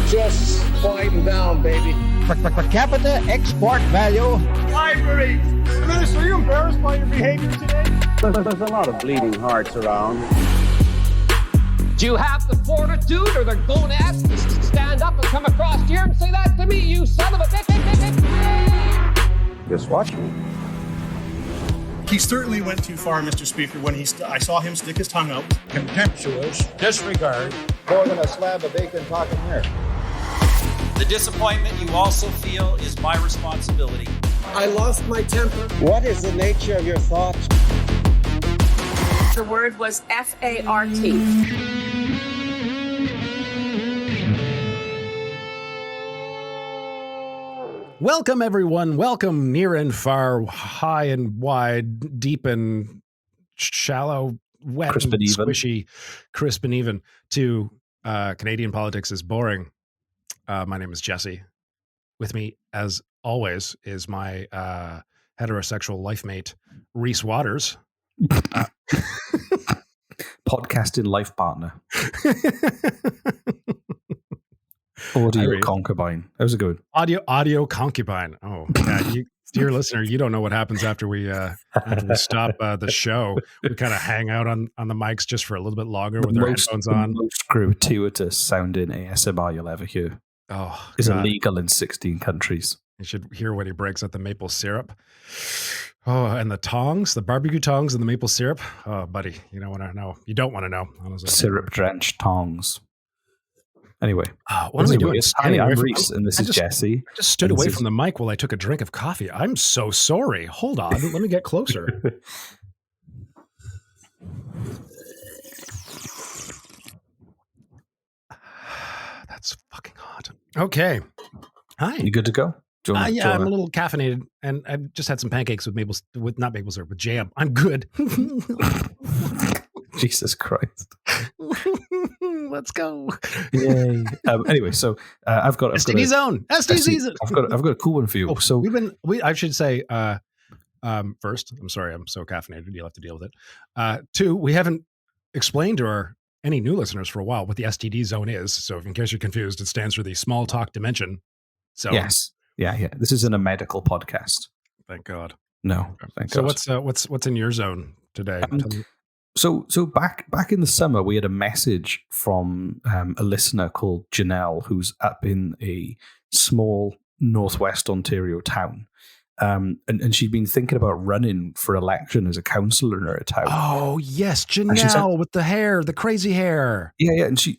Just quieten down, baby. Per capita export value. Library! Minister, are you embarrassed by your behavior today? There's a lot of bleeding hearts around. Do you have the fortitude or the gonads to stand up and come across here and say that to me, you son of a bitch? Just watch me. He certainly went too far, Mr. Speaker, when I saw him stick his tongue out. Contemptuous disregard. More than a slab of bacon talking here. The disappointment you also feel is my responsibility. I lost my temper. What is the nature of your thoughts? The word was FART. Welcome, everyone. Welcome near and far, high and wide, deep and shallow, wet crisp and even. squishy, crisp and even to Canadian Politics is Boring. My name is Jesse. With me, as always, is my heterosexual life mate, Reese Waters. Podcasting life partner. Audio concubine. How's it going? Audio concubine. Oh, yeah, dear listener, you don't know what happens after we stop the show. We kind of hang out on the mics just for a little bit longer with our headphones on. The most gratuitous sounding ASMR you'll ever hear. Oh, is illegal in 16 countries. You should hear when he breaks out the maple syrup. Oh, and the tongs, the barbecue tongs and the maple syrup. Oh, buddy, you don't want to know. You don't want to know. Honestly. Syrup-drenched tongs. Anyway. What am I doing? Hi, I'm Reese, and this is Jesse. I just stood away from the mic while I took a drink of coffee. I'm so sorry. Hold on. Let me get closer. That's fucking hot. Okay. Hi. You good to go? Yeah, I'm a little caffeinated, and I've just had some pancakes with not maple syrup, with jam. I'm good. Jesus Christ. Let's go. Yay. Anyway, so I've got STD zone. STD zone. I've got a cool one for you. So I should say first, I'm sorry, I'm so caffeinated. You'll have to deal with it. Two, we haven't explained to any new listeners for a while what the STD zone is. So in case you're confused, it stands for the small talk dimension. So yes. Yeah. This isn't a medical podcast. Thank God. No. Thank God. So what's in your zone today? So back in the summer, we had a message from a listener called Janelle, who's up in a small northwest Ontario town, and she'd been thinking about running for election as a councillor in her town. Oh yes, Janelle with the hair, the crazy hair. Yeah, and she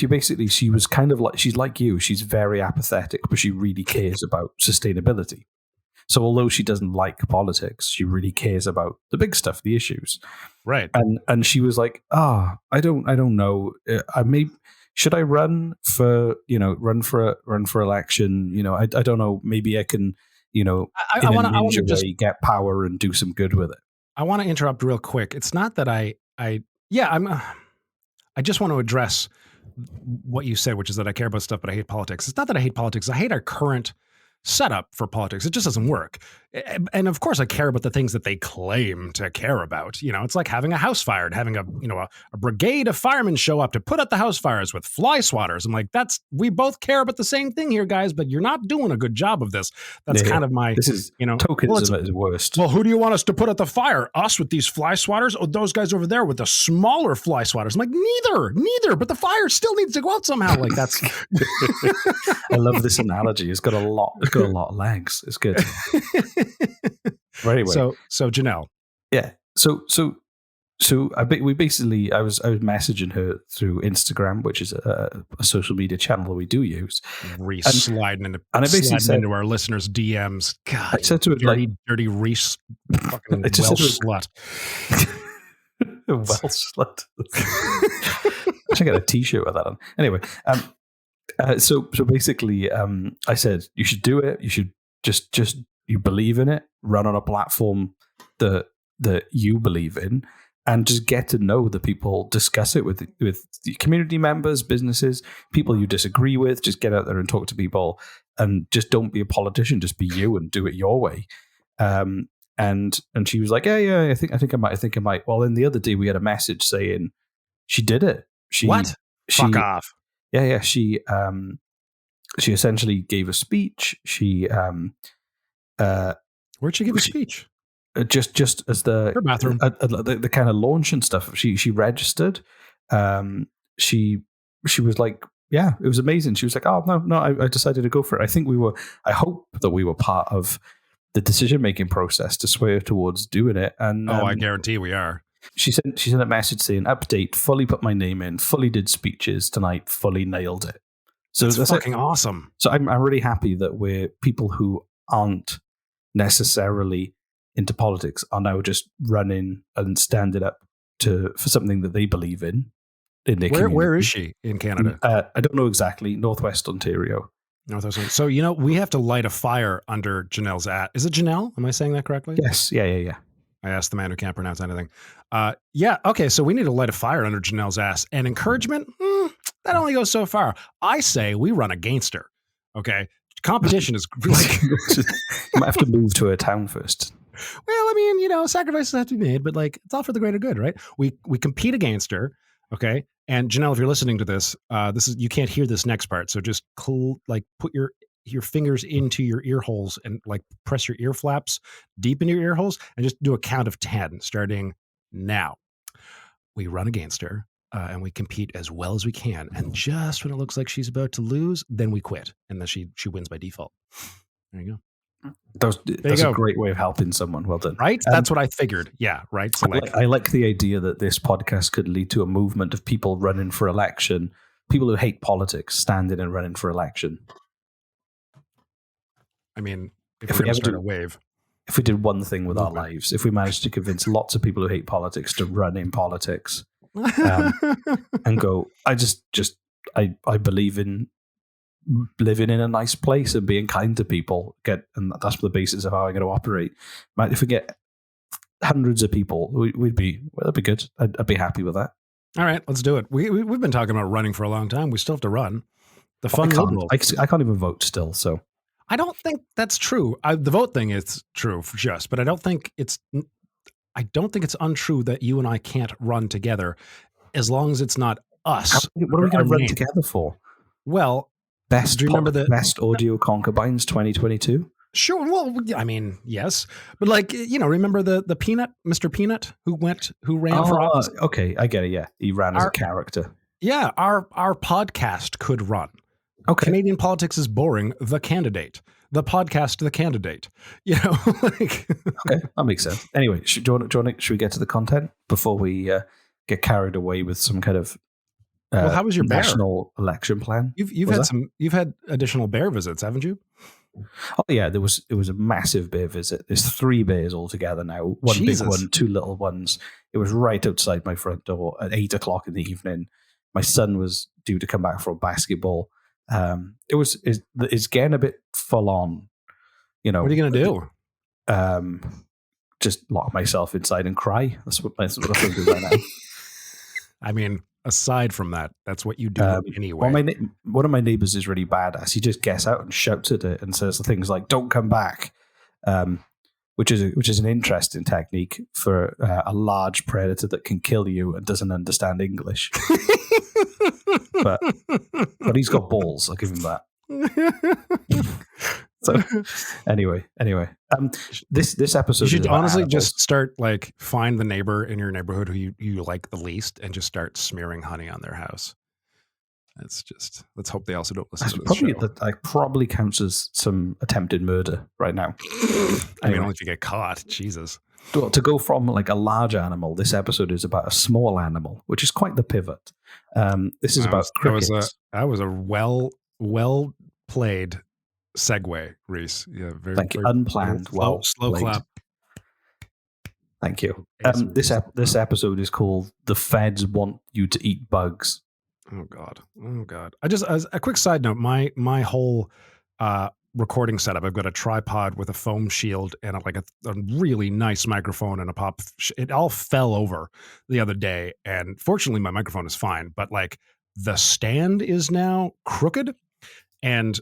basically, she was kind of like, she's like you, she's very apathetic, but she really cares about sustainability. So although she doesn't like politics, she really cares about the big stuff, the issues. Right. And she was like, I don't know. Should I run for election? I don't know. Maybe I can, I want to just get power and do some good with it. I want to interrupt real quick. It's not that I just want to address what you said, which is that I care about stuff, but I hate politics. It's not that I hate politics. I hate our current setup for politics. It just doesn't work. And of course I care about the things that they claim to care about. It's like having a house fire and having a brigade of firemen show up to put out the house fires with fly swatters. I'm like, we both care about the same thing here, guys, but you're not doing a good job of this. That's kind of my, this is, tokenism at its worst. Well, who do you want us to put out the fire? Us with these fly swatters, or those guys over there with the smaller fly swatters? I'm like, neither, but the fire still needs to go out somehow. Like that's. I love this analogy. It's got a lot of legs. It's good. Right, anyway. So Janelle. Yeah. So I was messaging her through Instagram, which is a social media channel that we do use. Reese sliding into our listeners' DMs. God, I said to her, dirty Reese, fucking Welsh slut. Welsh slut. I should get a T-shirt with that on. Anyway, so basically, I said you should do it. You should just you believe in it. Run on a platform that you believe in, and just get to know the people. Discuss it with the community members, businesses, people you disagree with. Just get out there and talk to people, and just don't be a politician. Just be you and do it your way. And she was like, yeah, I think I might. Well, then the other day we had a message saying she did it. Fuck off. Yeah. She she essentially gave a speech. She Where'd she give a speech? just as the Her bathroom. The kind of launch and stuff. She registered. She was like, yeah, it was amazing. She was like, oh no, I decided to go for it. I hope that we were part of the decision making process to sway her towards doing it. And I guarantee we are. She sent a message saying, update, fully put my name in, fully did speeches tonight, fully nailed it. So that's fucking awesome. So I'm really happy that we're people who aren't necessarily into politics are now just running and standing up for something that they believe in their community. Where is she in Canada? I don't know exactly. Northwest Ontario. So, we have to light a fire under Janelle's ass. Is it Janelle? Am I saying that correctly? Yes. Yeah. I asked the man who can't pronounce anything. Yeah. Okay. So we need to light a fire under Janelle's ass. And encouragement, that only goes so far. I say we run against her. Okay. Competition is like you might have to move to a town first. Well, I mean, sacrifices have to be made, but like it's all for the greater good, right? We compete against her. Okay. And Janelle, if you're listening to this, you can't hear this next part. So just put your fingers into your ear holes and like press your ear flaps deep into your ear holes and just do a count of 10 starting now. We run against her and we compete as well as we can. And just when it looks like she's about to lose, then we quit. And then she wins by default. There you go. That's a great way of helping someone. Well done. Right? That's what I figured. Yeah. Right. So I like the idea that this podcast could lead to a movement of people running for election, people who hate politics standing and running for election. I mean, if we ever start a wave. If we did one thing with our lives, if we managed to convince lots of people who hate politics to run in politics and go, I believe in living in a nice place and being kind to people, and that's the basis of how I'm going to operate. If we get hundreds of people, that'd be good. I'd be happy with that. All right, let's do it. We've been talking about running for a long time. We still have to run. The fun liberal. I can't even vote still, so. I don't think that's true. The vote thing is true but I don't think it's untrue that you and I can't run together as long as it's not us. What are we going to run together for? Well, do you remember the best audio concubines 2022? Sure. Well, I mean, yes, but remember the Mr. Peanut who ran for office? Okay, I get it. Yeah, he ran as a character. Yeah, our podcast could run. Okay. Canadian politics is boring. The candidate, the podcast, the candidate. Okay, that makes sense. Anyway, should we get to the content before we get carried away with some kind of how was your national election plan? You've had additional bear visits, haven't you? Oh yeah, it was a massive bear visit. There's 3 bears altogether now. One Jesus. Big one, 2 little ones. It was right outside my front door at 8:00 in the evening. My son was due to come back from basketball. It's getting a bit full on. What are you going to do? Just lock myself inside and cry. That's what I'm doing right now. I mean, aside from that, that's what you do anyway. Well, one of my neighbors is really badass. He just gets out and shouts at it and says things like "Don't come back," which is an interesting technique for a large predator that can kill you and doesn't understand English. but he's got balls. I'll give him that. So anyway, this episode. You should honestly just start find the neighbor in your neighborhood who you like the least, and just start smearing honey on their house. Let's hope they also don't listen to this show. That probably counts as some attempted murder right now. I mean, only if you get caught. Jesus. To go from a large animal, this episode is about a small animal, which is quite the pivot. This is about crickets. That was a well played segue, Reese. Yeah, thank you. Unplanned. Slow clap. Thank you. This episode is called "The Feds Want You to Eat Bugs." Oh God. As a quick side note, my whole recording setup, I've got a tripod with a foam shield and a really nice microphone and a pop. It all fell over the other day, and fortunately my microphone is fine, but the stand is now crooked, and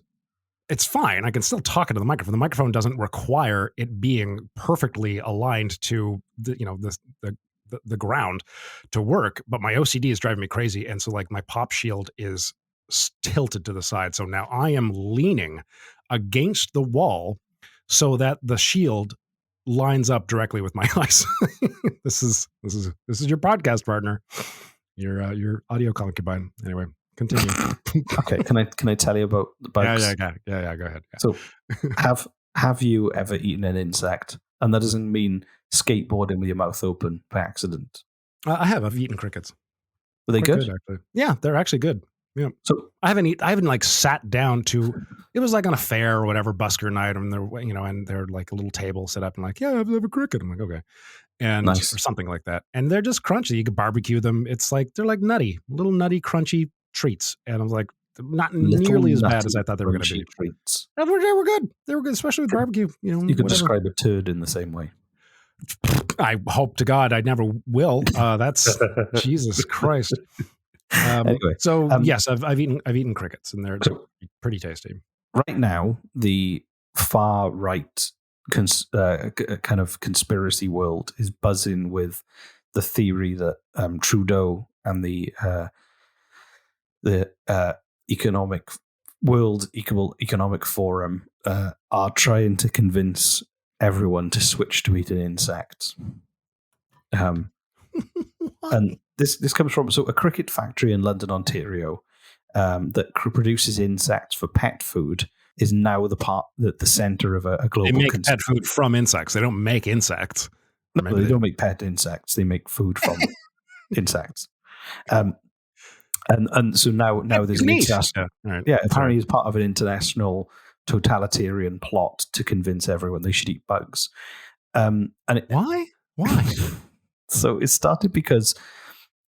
it's fine. I can still talk into the microphone. The microphone doesn't require it being perfectly aligned to the ground to work, but my OCD is driving me crazy, and so my pop shield is tilted to the side. So now I am leaning against the wall so that the shield lines up directly with my eyes. This is your podcast partner, your audio concubine. Anyway, continue. Okay, can I tell you about the bugs? Yeah. Go ahead. Yeah. So, have you ever eaten an insect? And that doesn't mean skateboarding with your mouth open by accident. I have. I've eaten crickets. Were they Quite good? actually. Yeah, they're actually good. Yeah. So I haven't like sat down to. It was like on a fair or whatever, busker night, and they're and they're like a little table set up and like, yeah, I have a cricket. I'm like, okay, and Nice. or something like that, and they're just crunchy. You can barbecue them. It's like they're like little nutty, crunchy treats, and I was like, not nearly as bad as I thought they were going to be. Treats. They were good. They were good, especially with barbecue. You could describe a turd in the same way. I hope to God I never will. That's Jesus Christ. Anyway, so yes, I've eaten crickets, and they're pretty tasty. Right now, the far right kind of conspiracy world is buzzing with the theory that Trudeau and the World Economic Forum are trying to convince everyone to switch to eating insects. And this comes from a cricket factory in London, Ontario, that produces insects for pet food is now the center of a global. They make pet food from insects. They don't make insects. No, they don't make pet insects. They make food from insects. And so now there's an international. Apparently, as part of an international totalitarian plot to convince everyone they should eat bugs. Why? So it started because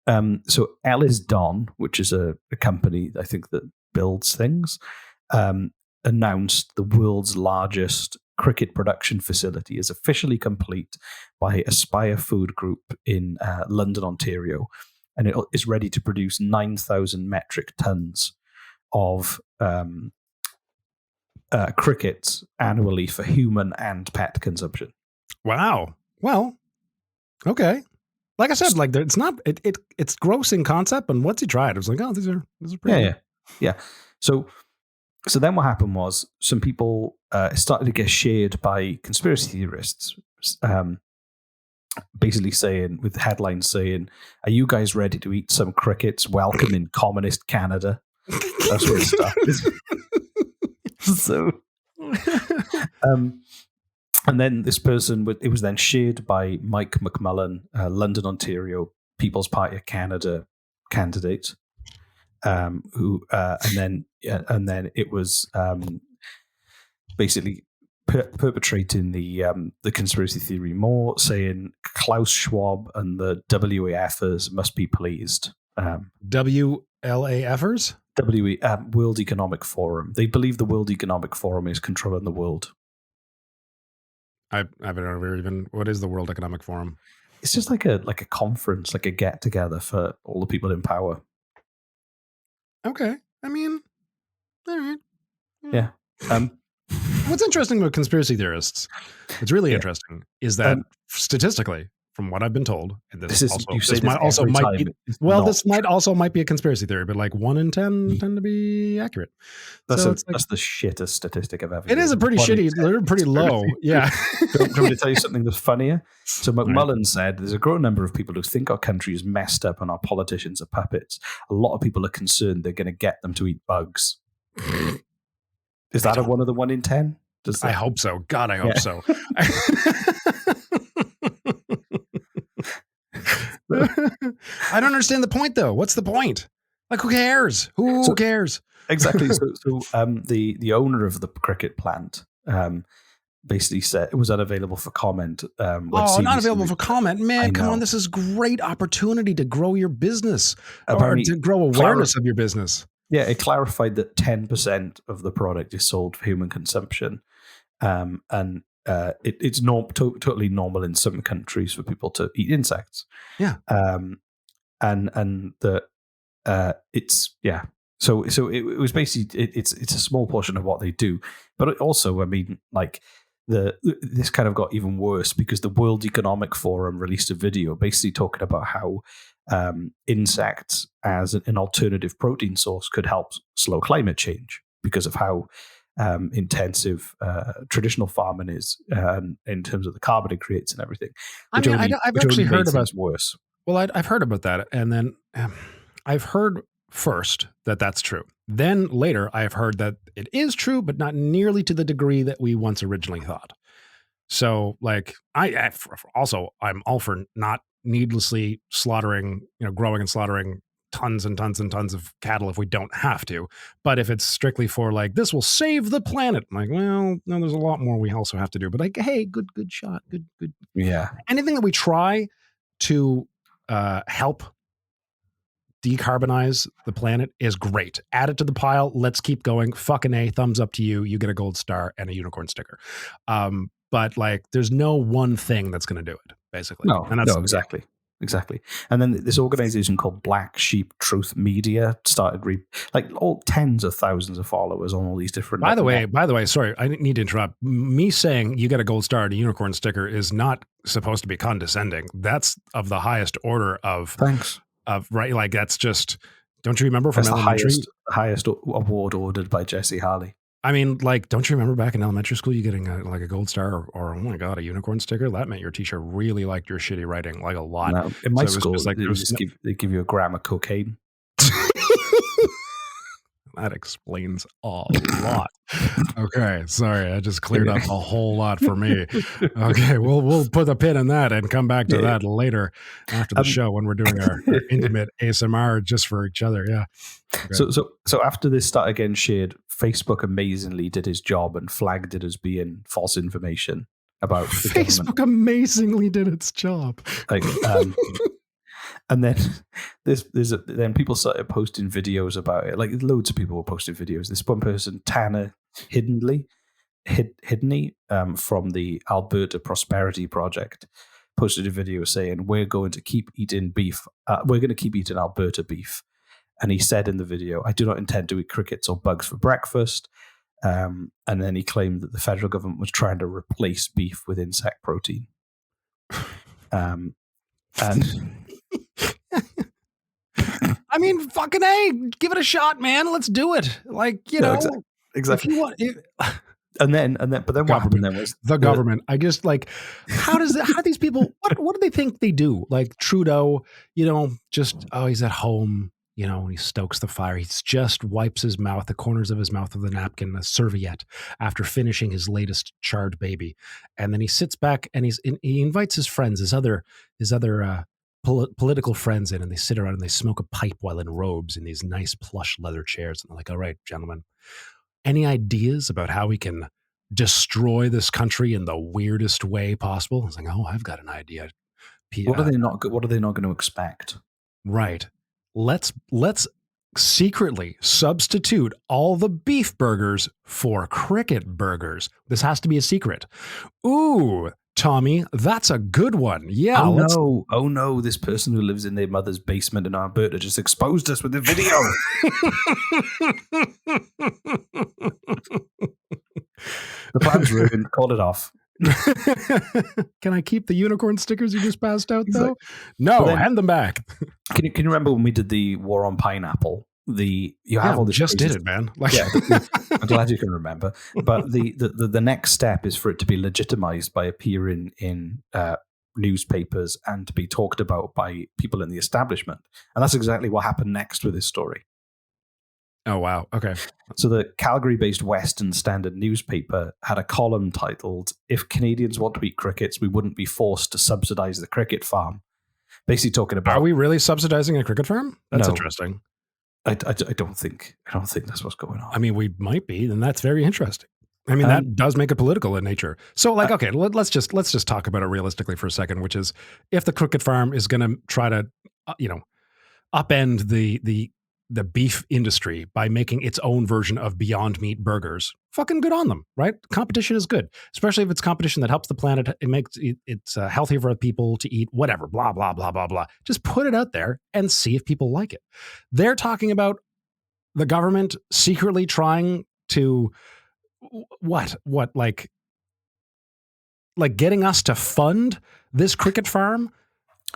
so Ellis Don, which is a company I think that builds things, announced the world's largest cricket production facility is officially complete by Aspire Food Group in London, Ontario, and it is ready to produce 9,000 metric tons of crickets annually for human and pet consumption. Wow. Well, okay. Like I said, like it's not it's gross in concept, and once you try it, it was like, oh, these are pretty good. Yeah. So then what happened was some people started to get shared by conspiracy theorists, basically saying, with headlines saying, "Are you guys ready to eat some crickets? Welcome in communist Canada." That's where it started. So, and then this person, it was then shared by Mike McMullen, London, Ontario, People's Party of Canada candidate, who, and then it was basically perpetrating the conspiracy theory more, saying Klaus Schwab and the WEFers must be pleased. WLAFers? World Economic Forum. They believe the World Economic Forum is controlling the world. I've never even. What is the World Economic Forum? It's just like a conference, like a get together for all the people in power. Okay, I mean, all right. Yeah. What's interesting about conspiracy theorists? It's really interesting is that statistically, from what I've been told, and this might also be a conspiracy theory, but like 1 in 10 tend to be accurate. That's the shittest statistic I've ever. It is a pretty shitty. They're pretty low. Yeah. Do you want me to tell you something that's funnier? So McMullen said there's a growing number of people who think our country is messed up and our politicians are puppets. A lot of people are concerned they're going to get them to eat bugs. Is that one of the 1 in 10? I hope so. God, I hope so. I don't understand the point, though. What's the point? Like, who cares? Who cares? Exactly. So the owner of the cricket plant basically said it was unavailable for comment. Not available for comment. Man, come on. This is great opportunity to grow your business or to grow awareness of your business. Yeah, it clarified that 10% of the product is sold for human consumption. And it's totally normal in some countries for people to eat insects. Yeah. And it's So it was basically it's a small portion of what they do, but also, I mean, like this kind of got even worse because the World Economic Forum released a video basically talking about how insects as an alternative protein source could help slow climate change because of how intensive traditional farming is in terms of the carbon it creates and everything. I've actually heard about worse. Well, I've heard about that, and then I've heard first that that's true. Then later, I've heard that it is true, but not nearly to the degree that we once originally thought. So, like, I'm all for not needlessly slaughtering, growing and slaughtering tons and tons and tons of cattle if we don't have to. But if it's strictly for like, this will save the planet, I'm like, well, no, there's a lot more we also have to do. But like, hey, good shot, good. Yeah. Anything that we try to help decarbonize the planet is great. Add it to the pile. Let's keep going. Fucking A, thumbs up to you. You get a gold star and a unicorn sticker. But like, there's no one thing that's going to do it, basically. No, exactly. And then this organization called Black Sheep Truth Media started all tens of thousands of followers on all these different. By the way, sorry, I need to interrupt. Me saying you get a gold star and a unicorn sticker is not supposed to be condescending. That's of the highest order of thanks. Right, like that's just. Don't you remember from elementary? The highest award ordered by Jesse Harley. I mean, like, don't you remember back in elementary school, you getting a gold star or oh my god, a unicorn sticker? That meant your teacher really liked your shitty writing, like a lot. No, in my school, they give you a gram of cocaine. That explains a lot. Okay, sorry, I just cleared up a whole lot for me. Okay, we'll put a pin in that and come back to that later after the show when we're doing our intimate ASMR just for each other. Yeah. Okay. So after this started getting shared, Facebook amazingly did his job and flagged it as being false information about the Facebook government. Amazingly did its job. Like, and then then people started posting videos about it. Like loads of people were posting videos. This one person, Tanner Hiddenly, from the Alberta Prosperity Project, posted a video saying, "We're going to keep eating beef. We're going to keep eating Alberta beef." And he said in the video, "I do not intend to eat crickets or bugs for breakfast." And then he claimed that the federal government was trying to replace beef with insect protein. And I mean, fucking A, give it a shot, man. Let's do it. Like, exactly. If you want it, and then what happened then was the government. I just like, how do these people, what do they think they do? Like Trudeau, he's at home, and he stokes the fire. He just wipes his mouth, the corners of his mouth with a napkin, a serviette, after finishing his latest charred baby. And then he sits back and he invites his friends, his other political friends in, and they sit around and they smoke a pipe while in robes in these nice plush leather chairs. And they're like, all right, gentlemen, any ideas about how we can destroy this country in the weirdest way possible? I was like, oh, I've got an idea. What are they not going to expect? Right. Let's secretly substitute all the beef burgers for cricket burgers. This has to be a secret. Ooh, Tommy, that's a good one. Yeah. Oh no, this person who lives in their mother's basement in Alberta just exposed us with a video. The plan's ruined. Call it off. Can I keep the unicorn stickers you just passed out, though? No, hand them back. Can you remember when we did the war on pineapple? All this just did it, man. Like, yeah, I'm glad you can remember. But the next step is for it to be legitimized by appearing in newspapers and to be talked about by people in the establishment. And that's exactly what happened next with this story. Oh, wow. Okay. So the Calgary-based Western Standard newspaper had a column titled, "If Canadians want to eat crickets, we wouldn't be forced to subsidize the cricket farm." Basically talking about... Are we really subsidizing a cricket farm? That's interesting. I don't think that's what's going on. I mean, we might be, and that's very interesting. I mean, that does make it political in nature. So, like, okay, let's just talk about it realistically for a second, which is if the cricket farm is going to try to, upend the beef industry by making its own version of Beyond Meat burgers, fucking good on them, right? Competition is good, especially if it's competition that helps the planet. It makes it's healthier for people to eat, whatever, blah, blah, blah, blah, blah. Just put it out there and see if people like it. They're talking about the government secretly trying to, like like getting us to fund this cricket farm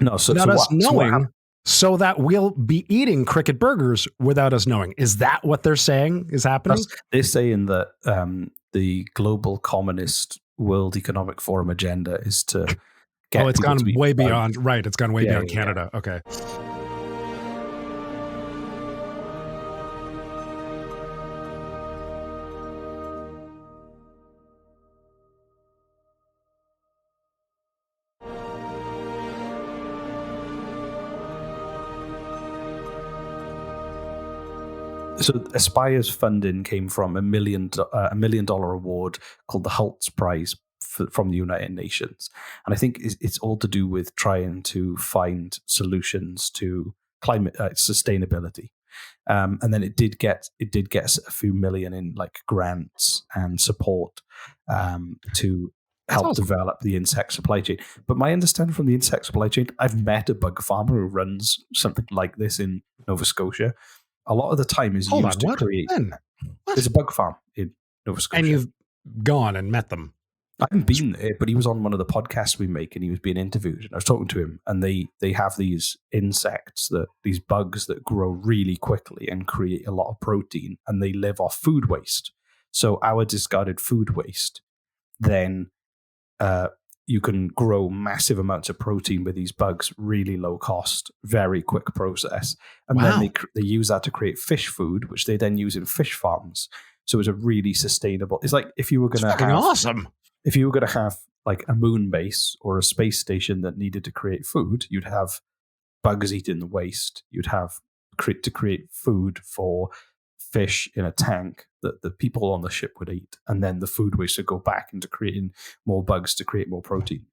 No, so without us what knowing, happened? so that we'll be eating cricket burgers without us knowing. Is that what they're saying is happening? They're saying that the global communist World Economic Forum agenda is to get. It's people gone to eat way bugs. beyond. Right, it's gone way beyond yeah. Canada. Okay. So Aspire's funding came from a $1 million award called the Haltz Prize from the United Nations, and I think it's all to do with trying to find solutions to climate sustainability. And then it did get a few million in like grants and support to help develop the insect supply chain. But my understanding from the insect supply chain, I've met a bug farmer who runs something like this in Nova Scotia. A lot of the time is used to create. There's a bug farm in Nova Scotia. And you've gone and met them. I haven't been there, but he was on one of the podcasts we make and he was being interviewed. And I was talking to him, and they have these insects, these bugs that grow really quickly and create a lot of protein, and they live off food waste. So our discarded food waste, then you can grow massive amounts of protein with these bugs, really low cost, very quick process. And then they use that to create fish food, which they then use in fish farms. So it's a really sustainable. It's like if you were going to have awesome. If you were going to have like a moon base or a space station that needed to create food, you'd have bugs eating the waste. You'd have to create food for fish in a tank that the people on the ship would eat, and then the food waste would go back into creating more bugs to create more protein.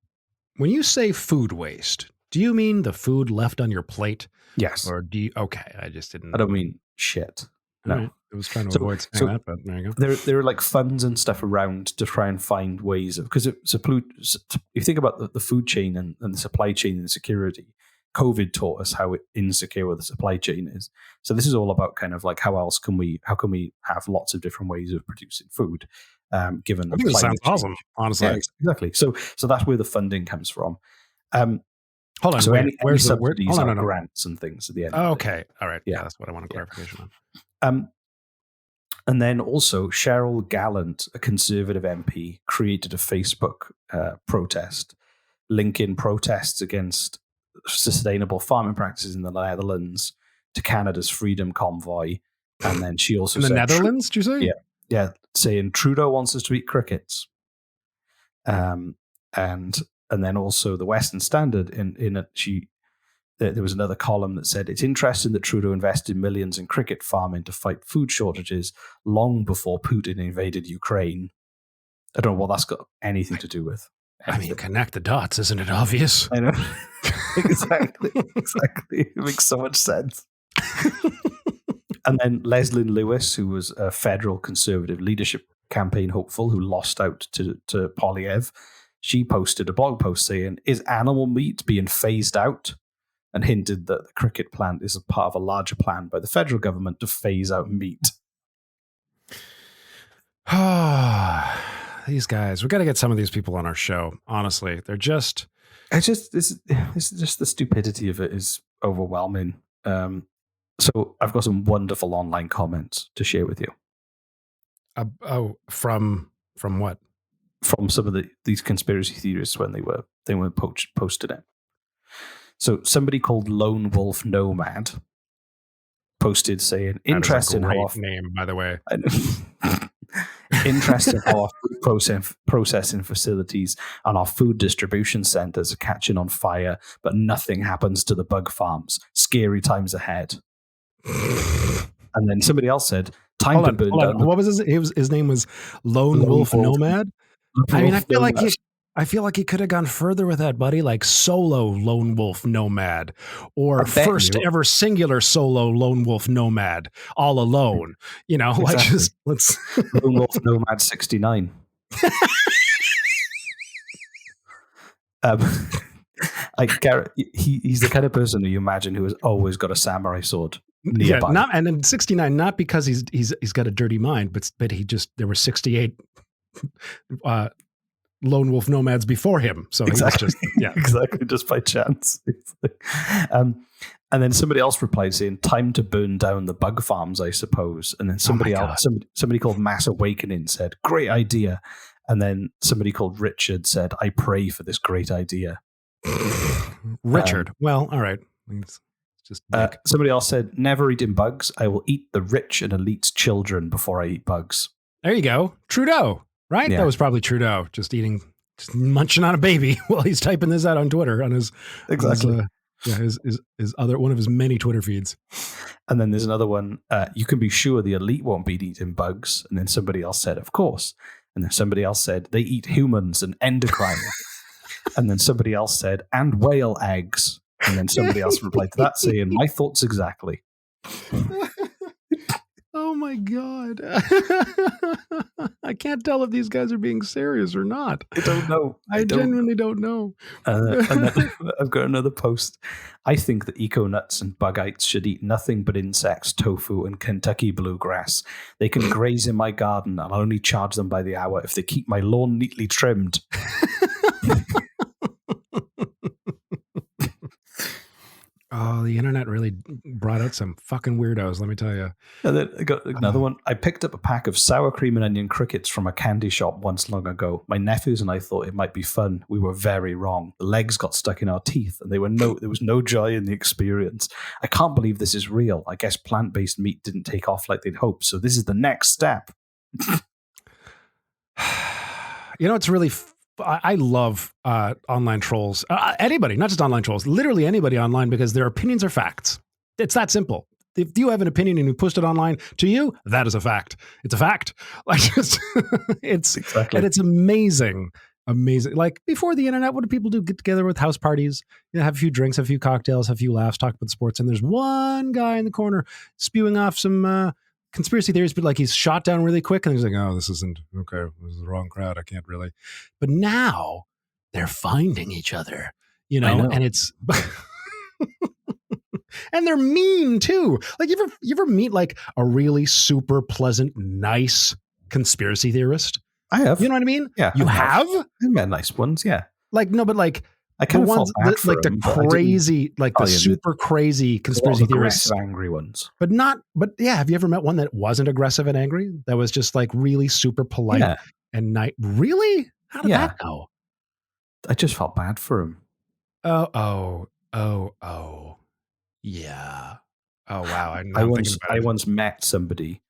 When you say food waste, do you mean the food left on your plate? Yes. Or do you? Okay, I just didn't. I don't mean shit. No. Right. I was trying to avoid saying that, but there you go. There are like funds and stuff around to try and find ways of, because you think about the food chain and the supply chain and security. COVID taught us how insecure the supply chain is. So this is all about kind of like how can we have lots of different ways of producing food, given I think it sounds awesome, honestly. Yeah, exactly. So that's where the funding comes from. Hold on, so wait, where's the subsidies hold on, are grants and things at the end. Oh, okay, all right, yeah, that's what I want clarification on. And then also Cheryl Gallant, a Conservative MP, created a Facebook protest linking protests against sustainable farming practices in the Netherlands to Canada's Freedom Convoy. And then she also in the said, Netherlands, did you say? Yeah, saying Trudeau wants us to eat crickets. And then also the Western Standard there was another column that said, it's interesting that Trudeau invested millions in cricket farming to fight food shortages long before Putin invaded Ukraine. I don't know what that's got anything to do with. I mean, connect the dots, isn't it obvious? I know. Exactly. It makes so much sense. And then Leslyn Lewis, who was a federal Conservative leadership campaign hopeful who lost out to Polyev, she posted a blog post saying, is animal meat being phased out? And hinted that the cricket plant is a part of a larger plan by the federal government to phase out meat. These guys, we got to get some of these people on our show. Honestly, they're just. This is just the stupidity of it is overwhelming. So I've got some wonderful online comments to share with you. From what? From some of these conspiracy theorists when they were posted it. So somebody called Lone Wolf Nomad posted saying, "Interesting how name, by the way. Interesting how our food processing facilities and our food distribution centers are catching on fire, but nothing happens to the bug farms. Scary times ahead." And then somebody else said, "Time to burn down." What was his name was Lone Wolf Nomad. I mean, I feel like he could have gone further with that, buddy. Like solo Lone Wolf Nomad, or first ever singular solo Lone Wolf Nomad, all alone. You know, exactly. Like just let's Lone Wolf Nomad 69. Garrett, he's the kind of person who you imagine who has always got a samurai sword nearby. Yeah, and in 69, not because he's got a dirty mind, but there were 68 lone wolf nomads before him. So Exactly. he's just, Exactly, just by chance. And then somebody else replied saying, "Time to burn down the bug farms, I suppose." And then somebody called Mass Awakening said, "Great idea." And then somebody called Richard said, "I pray for this great idea." Richard. Well, all right. It's just somebody else said, "Never eating bugs. I will eat the rich and elite's children before I eat bugs." There you go. Trudeau, right? Yeah. That was probably Trudeau, just munching on a baby while he's typing this out on Twitter on his Exactly. his other one of his many Twitter feeds. And then there's another one. You can be sure the elite won't be eating bugs. And then somebody else said, "Of course." And then somebody else said, "They eat humans and endocrine." And then somebody else said, "And whale eggs." And then somebody else replied to that saying, "My thoughts exactly." Oh my God. I can't tell if these guys are being serious or not. I don't know. I genuinely don't know. And then I've got another post. "I think that eco-nuts and bugites should eat nothing but insects, tofu, and Kentucky bluegrass. They can graze in my garden, and I'll only charge them by the hour if they keep my lawn neatly trimmed." Oh, the internet really brought out some fucking weirdos, let me tell you. And then I got another one. "I picked up a pack of sour cream and onion crickets from a candy shop once long ago. My nephews and I thought it might be fun. We were very wrong. The legs got stuck in our teeth, and there was no joy in the experience. I can't believe this is real. I guess plant-based meat didn't take off like they'd hoped, so this is the next step." You know, it's really I love online trolls. Anybody, not just online trolls, literally anybody online, because their opinions are facts. It's that simple. If you have an opinion and you post it online, to you, that is a fact. It's a fact. Like it's Exactly. And it's amazing. Amazing. Like before the internet, what did people do? Get together with house parties, have a few drinks, a few cocktails, have a few laughs, talk about sports, and there's one guy in the corner spewing off some conspiracy theories, but like he's shot down really quick, and he's like, "Oh, this isn't okay. This is the wrong crowd. I can't really." But now they're finding each other, and it's and they're mean too. Like you ever meet like a really super pleasant, nice conspiracy theorist? I have. You know what I mean? Yeah. You have? I've met nice ones, yeah. Like, no, but like I kind the of ones felt bad for like them, the crazy, like the super crazy conspiracy theorists, angry ones. But yeah. Have you ever met one that wasn't aggressive and angry? That was just like really super polite and nice. Really? How did that go? I just felt bad for him. Oh. Yeah. Oh wow. I once met somebody,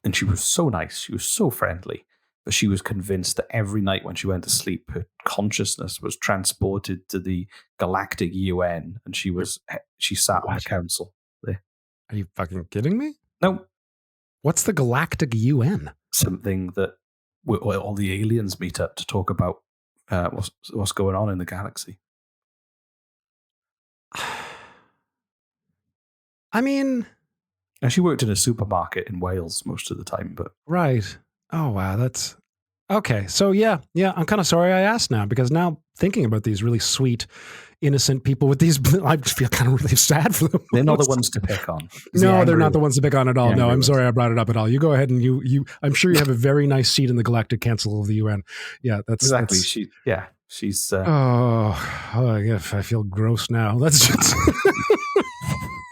and she was so nice. She was so friendly. But she was convinced that every night when she went to sleep, her consciousness was transported to the galactic UN, and she sat on the council there. Are you fucking kidding me? No. What's the galactic UN? Something that all the aliens meet up to talk about what's going on in the galaxy. I mean, and she worked in a supermarket in Wales most of the time, but right. Oh, wow. That's okay. So, yeah. I'm kind of sorry I asked now, because now thinking about these really sweet, innocent people with these, I feel kind of really sad for them. They're not the ones to pick on. No, they're not the ones to pick on at all. No, I'm sorry I brought it up at all. You go ahead and you I'm sure you have a very nice seat in the Galactic Council of the UN. Yeah, that's exactly. She's I feel gross now. That's just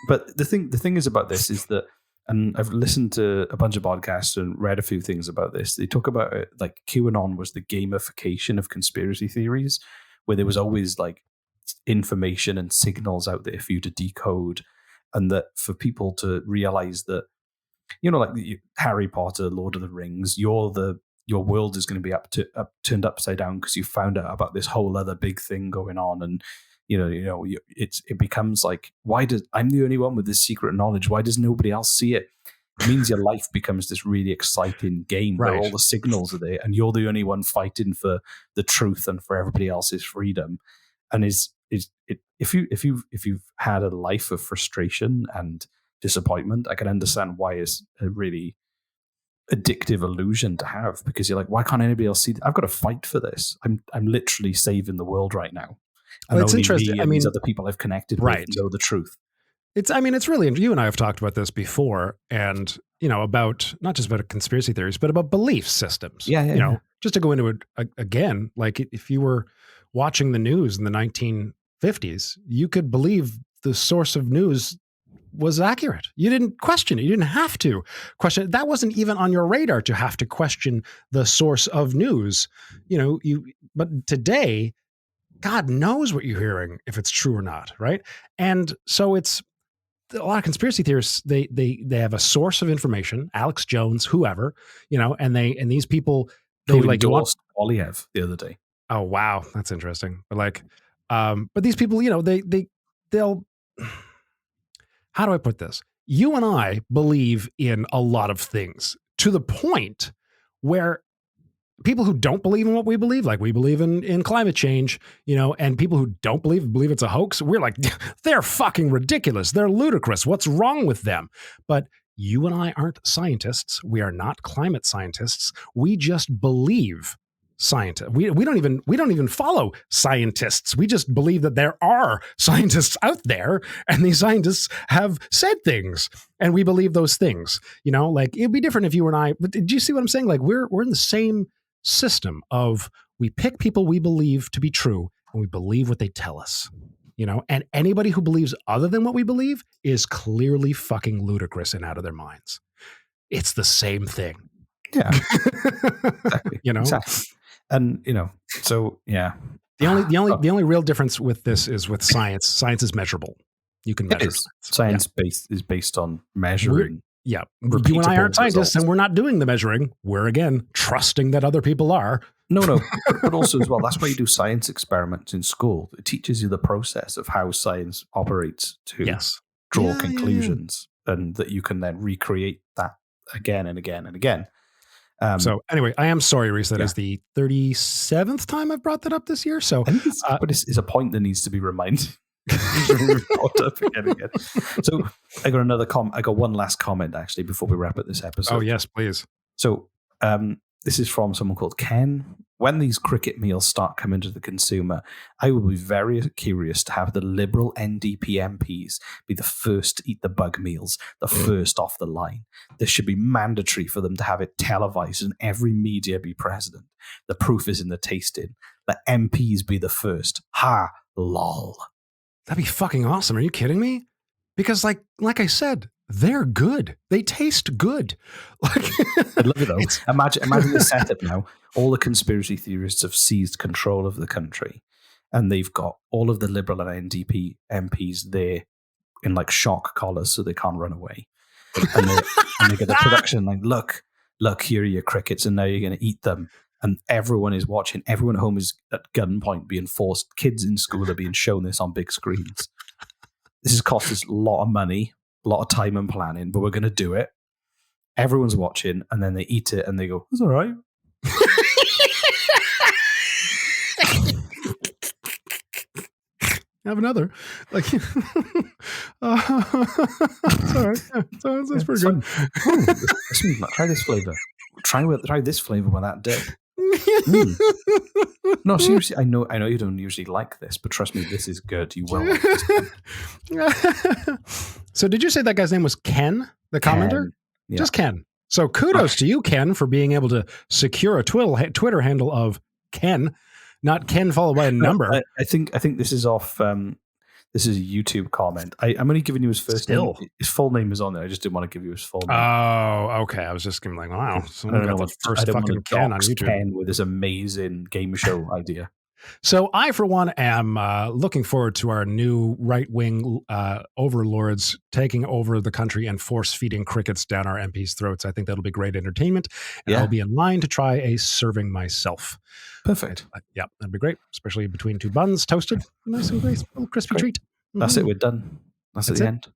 But the thing is about this is that, and I've listened to a bunch of podcasts and read a few things about this. They talk about it like QAnon was the gamification of conspiracy theories, where there was always like information and signals out there for you to decode, and that for people to realize that, like Harry Potter, Lord of the Rings, your world is going to be turned upside down because you found out about this whole other big thing going on, and it becomes like, I'm the only one with this secret knowledge? Why does nobody else see it? It means your life becomes this really exciting game where all the signals are there, and you're the only one fighting for the truth and for everybody else's freedom. And if you've had a life of frustration and disappointment, I can understand why it's a really addictive illusion to have, because you're like, why can't anybody else see that? I've got to fight for this. I'm literally saving the world right now. And it's interesting. These other people I've connected with know the truth. it's really, you and I have talked about this before, and, about not just about conspiracy theories, but about belief systems. Yeah. Just to go into it again, like if you were watching the news in the 1950s, you could believe the source of news was accurate. You didn't question it. You didn't have to question it. That wasn't even on your radar to have to question the source of news. But today, God knows what you're hearing, if it's true or not, right? And so it's a lot of conspiracy theorists. They have a source of information, Alex Jones, whoever, and these people they Who like endorsed Polyev the other day. Oh wow, that's interesting. But but these people, they'll. How do I put this? You and I believe in a lot of things to the point where people who don't believe in what we believe, like we believe in climate change, and people who don't believe it's a hoax, we're like, they're fucking ridiculous. They're ludicrous. What's wrong with them? But you and I aren't scientists. We are not climate scientists. We just believe scientists. We don't even follow scientists. We just believe that there are scientists out there, and these scientists have said things, and we believe those things. Like it'd be different if you and I. But did you see what I'm saying? Like we're in the same system of we pick people we believe to be true, and we believe what they tell us. And anybody who believes other than what we believe is clearly fucking ludicrous and out of their minds. It's the same thing. Yeah, exactly. Exactly. And so yeah. The only real difference with this is with science. Science is measurable. You can measure. Science is based on measuring. You and I aren't scientists, and we're not doing the measuring. We're again trusting that other people are. No, but also as well, that's why you do science experiments in school. It teaches you the process of how science operates to draw conclusions, and that you can then recreate that again and again and again. So anyway, I am sorry, Reese. That is the 37th time I've brought that up this year. So, but it's a point that needs to be reminded. Again. So I got another I got one last comment actually before we wrap up this episode. Oh yes, please. So this is from someone called Ken. When these cricket meals start coming to the consumer, I will be very curious to have the Liberal NDP MPs be the first to eat the bug meals, the first off the line. This should be mandatory for them to have it televised and every media be present. The proof is in the tasting. Let MPs be the first. Ha, lol. That'd be fucking awesome. Are you kidding me? Because like I said, they're good. They taste good. I'd love it though. Imagine the setup now. All the conspiracy theorists have seized control of the country, and they've got all of the Liberal and NDP MPs there in like shock collars so they can't run away. And they get the production like, look, here are your crickets, and now you're going to eat them. And everyone is watching. Everyone at home is at gunpoint being forced. Kids in school are being shown this on big screens. This has cost us a lot of money, a lot of time and planning, but we're going to do it. Everyone's watching, and then they eat it, and they go, "It's all right." Have another. Like, it's all right. Yeah, that's pretty good. Try this flavor. Try this flavor with that dip. No, seriously, I know you don't usually like this, but trust me, this is good. You will like this. So did you say that guy's name was Ken, the commenter? Yeah. Just Ken. So kudos to you, Ken, for being able to secure a Twitter handle of Ken, not Ken followed by a number. I think this is off. This is a YouTube comment. I'm only giving you his first name. His full name is on there. I just didn't want to give you his full name. Oh, okay. I was just gonna like, wow. Someone got the first fucking Ken on YouTube. Ken with this amazing game show idea. So I, for one, am looking forward to our new right-wing overlords taking over the country and force-feeding crickets down our MPs' throats. I think that'll be great entertainment. And I'll be in line to try a serving myself. Perfect. Yeah, that'd be great, especially between two buns, toasted. Nice and great, a little crispy treat. Mm-hmm. That's it. We're done. That's at the end.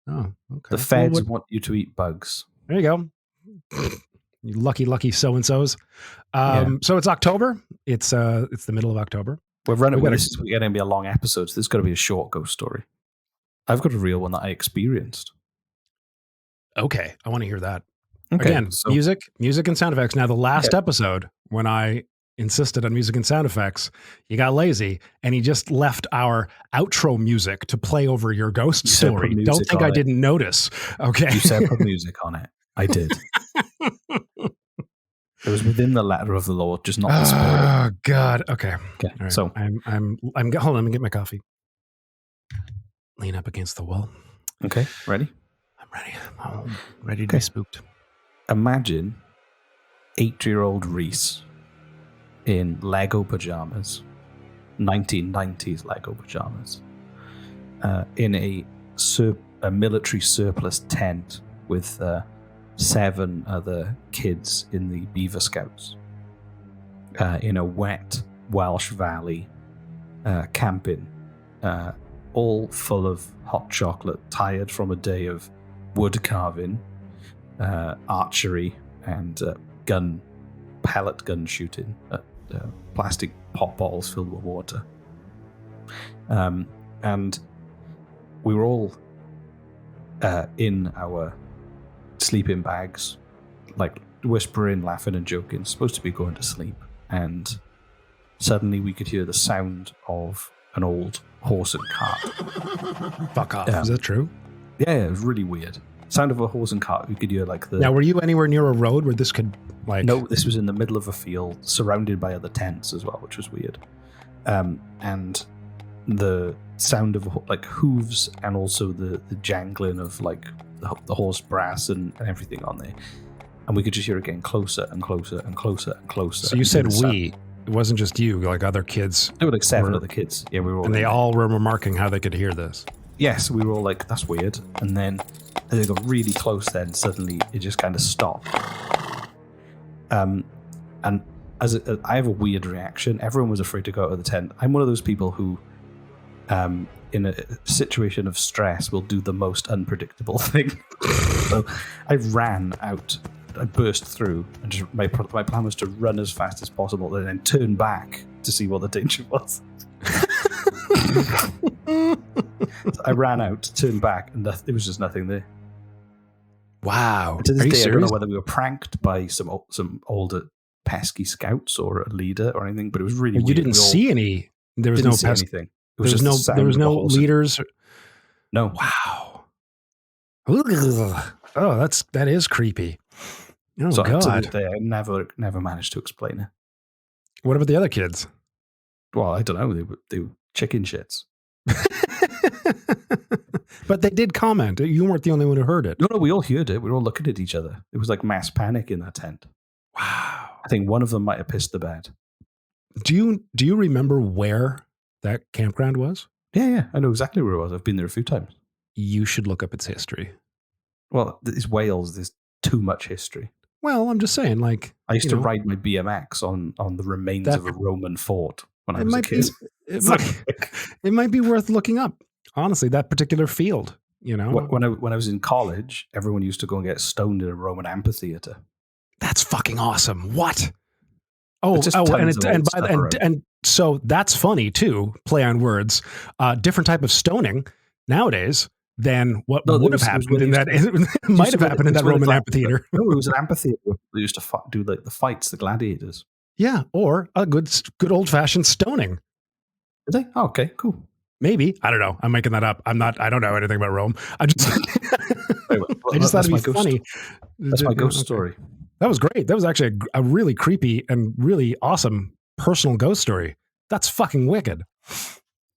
Oh, okay. The feds want you to eat bugs. There you go. You lucky so-and-sos. So it's October. It's the middle of October. We're running. This is going to be a long episode. So this is going to be a short ghost story. I've got a real one that I experienced. Okay, I want to hear that. Okay, Again, music and sound effects. Now, the last episode when I insisted on music and sound effects, you got lazy, and he just left our outro music to play over your ghost story. Don't think I didn't notice. Okay. You said put music on it. I did. It was within the letter of the law, just not the spirit. Oh God. Okay. Okay. Right. So I'm hold on, let me get my coffee. Lean up against the wall. okay, ready? I'm ready. I'm ready to be spooked. Imagine 8-year-old Reese in Lego pajamas, 1990s Lego pajamas, in a military surplus tent with 7 other kids in the Beaver Scouts, in a wet Welsh valley, camping, all full of hot chocolate, tired from a day of wood carving, archery, and pellet gun shooting at plastic pop bottles filled with water. And we were all in our sleeping bags, like whispering, laughing, and joking, supposed to be going to sleep. And suddenly we could hear the sound of an old horse and cart. Fuck off. Is that true? Yeah, it was really weird. Sound of a horse and cart. We could hear like the... Now, were you anywhere near a road where this could like... No, this was in the middle of a field, surrounded by other tents as well, which was weird. And the sound of like hooves and also the jangling of like the horse brass and everything on there. And we could just hear it getting closer and closer and closer and closer. So you said we. It wasn't just you, like other kids. There were like 7 other kids. Yeah, we were all... And they all were remarking how they could hear this. Yes, we were all like, that's weird. And then as they got really close, then suddenly it just kind of stopped. And as I have a weird reaction. Everyone was afraid to go out of the tent. I'm one of those people who, in a situation of stress, will do the most unpredictable thing. So I ran out. I burst through, and just my plan was to run as fast as possible and then turn back to see what the danger was. So I ran out, turned back, and there was just nothing there. Wow. To this day, serious? I don't know whether we were pranked by some older pesky scouts or a leader or anything, but it was really weird. You didn't see any. There was no anything. It was there was no leaders. No. Wow. Oh, that is creepy. Oh, so God. to this day, I never managed to explain it. What about the other kids? Well, I don't know. They were chicken shits. But they did comment. You weren't the only one who heard it. No, we all heard it. We were all looking at each other. It was like mass panic in that tent. Wow. I think one of them might have pissed the bed. Do you remember where that campground was? Yeah. I know exactly where it was. I've been there a few times. You should look up its history. Well, it's Wales. There's too much history. Well, I'm just saying, like... I used to ride my BMX on the remains of a Roman fort when I was a kid. It might be worth looking up. Honestly, that particular field, you know? When I was in college, everyone used to go and get stoned in a Roman amphitheater. That's fucking awesome. What? And so that's funny too. Play on words. Different type of stoning nowadays than what would have happened in that. It might have happened in that Roman amphitheater. No, it was an amphitheater. They used to do like the fights, the gladiators. Yeah, or a good old fashioned stoning. Did they? Oh, okay, cool. Maybe. I don't know. I'm making that up. I don't know anything about Rome. I just thought it'd be funny. That's my ghost story. That was great. That was actually a really creepy and really awesome personal ghost story. That's fucking wicked.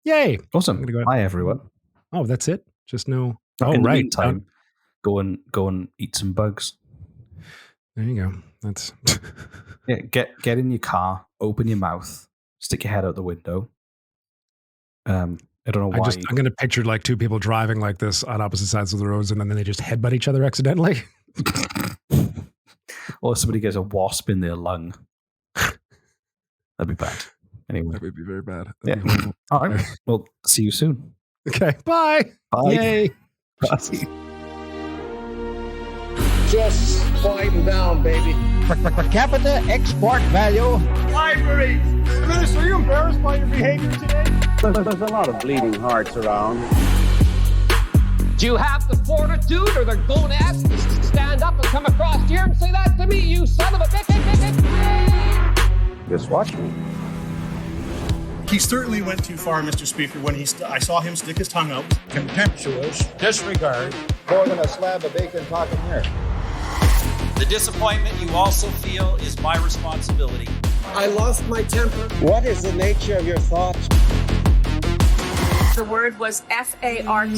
Yay. Awesome. Bye, everyone. Oh, that's it? Just no. In the meantime, go and eat some bugs. There you go. That's yeah. Get in your car, open your mouth, stick your head out the window. I don't know why. I'm going to picture like two people driving like this on opposite sides of the roads, and then they just headbutt each other accidentally. Or somebody gets a wasp in their lung. That'd be bad. Anyway, that would be very bad. Yeah. All right. Well, see you soon. Okay. Bye. Bye. Yay. Bye. Just quieten down, baby. Per capita export value. Library! Minister, are you embarrassed by your behavior today? There's a lot of bleeding hearts around. Do you have the fortitude or the gonads to stand up and come across here and say that to me, you son of a bitch? Just watch me. He certainly went too far, Mr. Speaker, when I saw him stick his tongue out. Contemptuous disregard. More than a slab of bacon talking here. The disappointment you also feel is my responsibility. I lost my temper. What is the nature of your thoughts? The word was FART.